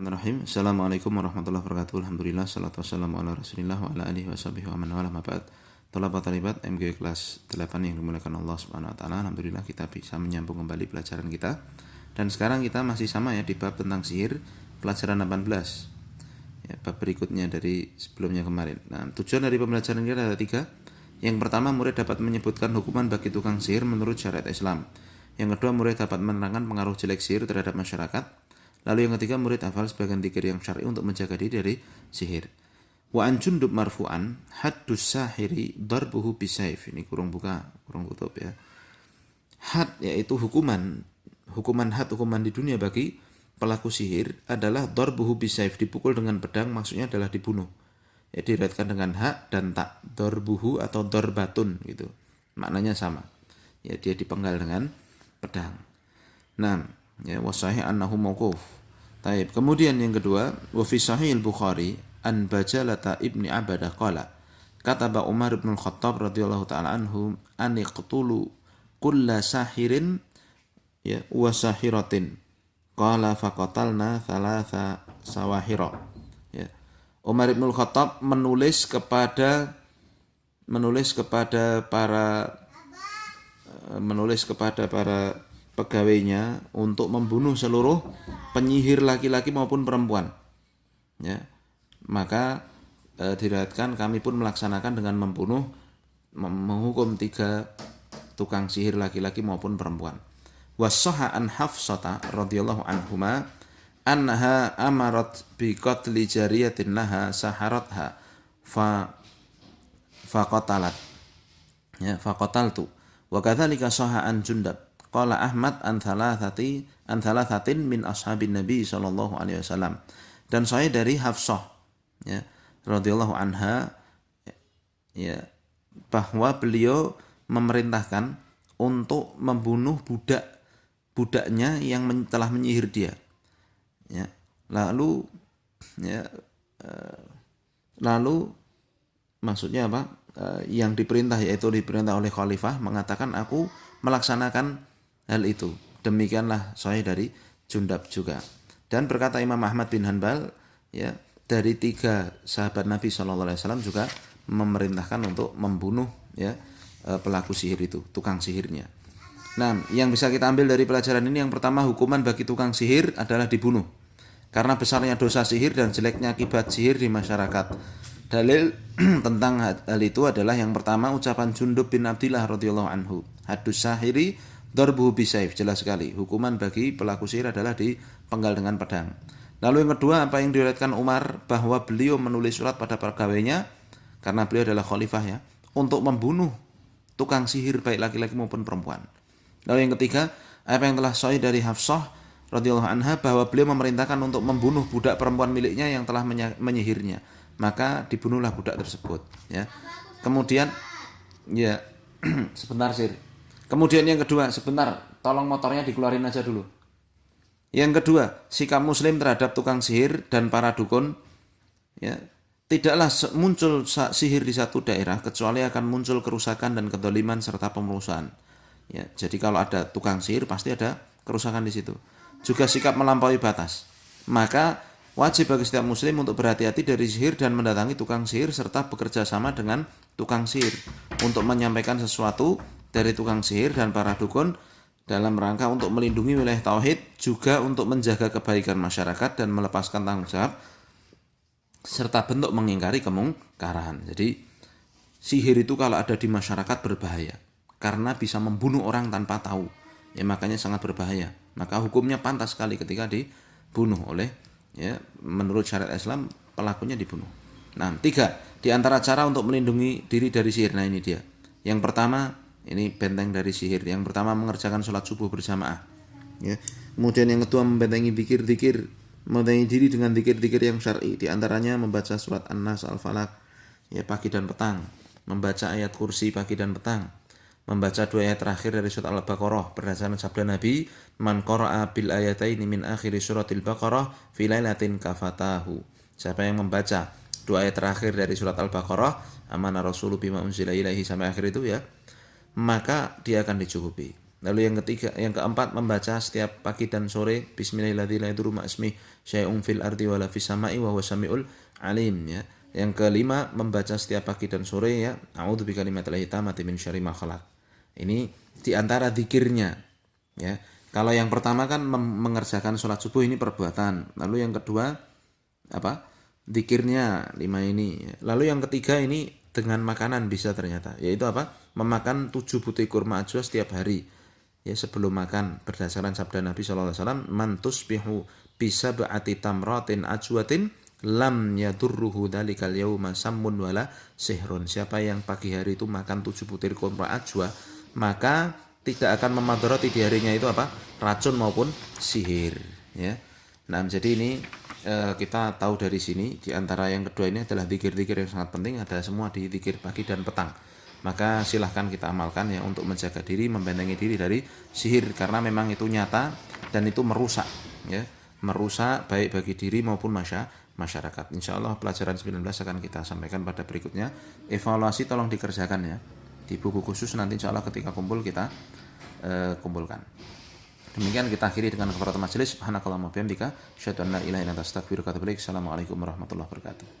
Bismillahirrahmanirrahim. Assalamualaikum warahmatullahi wabarakatuh. Alhamdulillah, salatu wassalamu ala rasulillah wa ala alihi wa sahbihi wa man wala ma'ba'd. Tolabat talibat MG kelas 8 yang dimuliakan Allah subhanahu wa ta'ala. Alhamdulillah kita bisa menyambung kembali pelajaran kita. Dan sekarang kita masih sama ya di bab tentang sihir, pelajaran 18 ya, bab berikutnya dari sebelumnya kemarin. Nah, tujuan dari pembelajaran kita ada 3. Yang pertama, murid dapat menyebutkan hukuman bagi tukang sihir menurut syariat Islam. Yang kedua, murid dapat menerangkan pengaruh jelek sihir terhadap masyarakat. Lalu yang ketiga, murid hafal sebagian dzikir yang syar'i untuk menjaga diri dari sihir. Wa an Jundub marfu'an haddus sahiri darbuhu bisayf. Ini kurung buka, kurung tutup ya. Had yaitu hukuman had, hukuman di dunia bagi pelaku sihir adalah darbuhu bisayf, dipukul dengan pedang, maksudnya adalah dibunuh. Ya, diriwayatkan dengan hak dan tak, darbuhu atau darbatun gitu. Maknanya sama. Ya, dia dipenggal dengan pedang. Nah, ya, wasahih annahu mauquf. Taib. Kemudian yang kedua, wa fi sahih al-Bukhari an Bajalata ibni Abadah qala kataba Umar bin Khattab radhiyallahu taala anhu an iqtulu kulla sahirin ya wa sahiratin qala faqatalna thalatha sawahira. Ya. Umar bin Khattab menulis kepada para pegawainya untuk membunuh seluruh penyihir laki-laki maupun perempuan. Ya. Maka diriwayatkan kami pun melaksanakan dengan menghukum 3 tukang sihir laki-laki maupun perempuan. Wassaha an Hafsata radhiyallahu anhuma annaha amarat bi qatli jariyatin laha saharatha faqatalat. Ya, faqataltu. Wa kadzalika sahha an Jundab qala Ahmad an thalathatin min ashabin Nabi sallallahu alaihi wasallam. Dan saya dari Hafsah ya radhiyallahu anha ya bahwa beliau memerintahkan untuk membunuh budaknya yang telah menyihir dia. Ya. Lalu maksudnya apa? Yang diperintah oleh khalifah mengatakan aku melaksanakan hal itu. Demikianlah sahih dari Jundab juga. Dan berkata Imam Ahmad bin Hanbal ya dari 3 sahabat Nabi SAW juga memerintahkan untuk membunuh ya pelaku sihir itu, tukang sihirnya. Nah, yang bisa kita ambil dari pelajaran ini, yang pertama, hukuman bagi tukang sihir adalah dibunuh karena besarnya dosa sihir dan jeleknya akibat sihir di masyarakat. Dalil tentang hal itu adalah yang pertama ucapan Jundub bin Abdillah radhiyallahu anhu, haddus sahiri darbuhu bisayf, jelas sekali hukuman bagi pelaku sihir adalah dipenggal dengan pedang. Lalu yang kedua, apa yang diriwayatkan Umar bahwa beliau menulis surat pada pegawainya karena beliau adalah khalifah ya untuk membunuh tukang sihir baik laki-laki maupun perempuan. Lalu yang ketiga, apa yang telah sahih dari Hafsah radhiyallahu anha bahwa beliau memerintahkan untuk membunuh budak perempuan miliknya yang telah menyihirnya. Maka dibunuhlah budak tersebut ya. Kemudian ya sebentar sir. Kemudian yang kedua, sebentar, tolong motornya dikeluarin aja dulu. Yang kedua, sikap muslim terhadap tukang sihir dan para dukun ya, tidaklah muncul sihir di satu daerah kecuali akan muncul kerusakan dan kedoliman serta pemerkosaan. Ya, jadi kalau ada tukang sihir pasti ada kerusakan di situ. Juga sikap melampaui batas. Maka wajib bagi setiap muslim untuk berhati-hati dari sihir dan mendatangi tukang sihir serta bekerja sama dengan tukang sihir untuk menyampaikan sesuatu dari tukang sihir dan para dukun dalam rangka untuk melindungi wilayah tauhid, juga untuk menjaga kebaikan masyarakat dan melepaskan tanggung jawab serta bentuk mengingkari kemungkaran. Jadi sihir itu kalau ada di masyarakat berbahaya karena bisa membunuh orang tanpa tahu. Ya, makanya sangat berbahaya. Maka hukumnya pantas sekali ketika dibunuh oleh ya menurut syariat Islam pelakunya dibunuh. Nah, 3 di antara cara untuk melindungi diri dari sihir. Nah, ini dia. Yang pertama, ini benteng dari sihir. Yang pertama, mengerjakan sholat subuh berjamaah. Ya. Kemudian yang kedua, membentengi zikir-zikir, membentengi diri dengan zikir-zikir yang syar'i. Di antaranya membaca surat An-Nas, Al-Falaq ya pagi dan petang, membaca ayat kursi pagi dan petang, membaca 2 ayat terakhir dari surat Al-Baqarah berdasarkan sabda Nabi, man qara'a bil ayataini min akhir suratil Baqarah fi lailatin kafatahu. Siapa yang membaca 2 ayat terakhir dari surat Al-Baqarah, amana rasulu bima unzila ilaihi sampai akhir itu ya, maka dia akan dicukupi. Lalu yang keempat membaca setiap pagi dan sore Bismillahirrahmanirrahim syai'un fil ardi wala fis sama'i wa huwas samiul alim ya. Yang kelima membaca setiap pagi dan sore ya a'udzu bikalimatillahit tammati min syarri ma khalaq. Ini di antara zikirnya ya. Kalau yang pertama kan mengerjakan sholat subuh ini perbuatan. Lalu yang kedua apa? Zikirnya 5 ini. Lalu yang ketiga ini dengan makanan bisa ternyata, yaitu apa? Memakan 7 butir kurma ajwa setiap hari. Ya sebelum makan berdasarkan sabda Nabi SAW, man tusbihu bisab'ati tamratin ajwatin lam yadurruhu dalikal yauma sammun wala sihrun. Siapa yang pagi hari itu makan 7 butir kurma ajwa, maka tidak akan memadharati di harinya itu apa? Racun maupun sihir ya. Nah, jadi ini kita tahu dari sini di antara yang kedua ini adalah zikir-zikir yang sangat penting, ada semua di zikir pagi dan petang. Maka silahkan kita amalkan ya untuk menjaga diri, membentengi diri dari sihir karena memang itu nyata dan itu merusak ya, merusak baik bagi diri maupun masyarakat. Insya Allah pelajaran 19 akan kita sampaikan pada berikutnya. Evaluasi tolong dikerjakan ya di buku khusus, nanti insya Allah ketika kumpul kita kumpulkan. Demikian kita akhiri dengan kafaratul majelis. Subhanakallahumma wa bihamdika asyhadu an la ilaha illa anta astaghfiruka wa atubu ilaik. Assalamualaikum warahmatullahi wabarakatuh.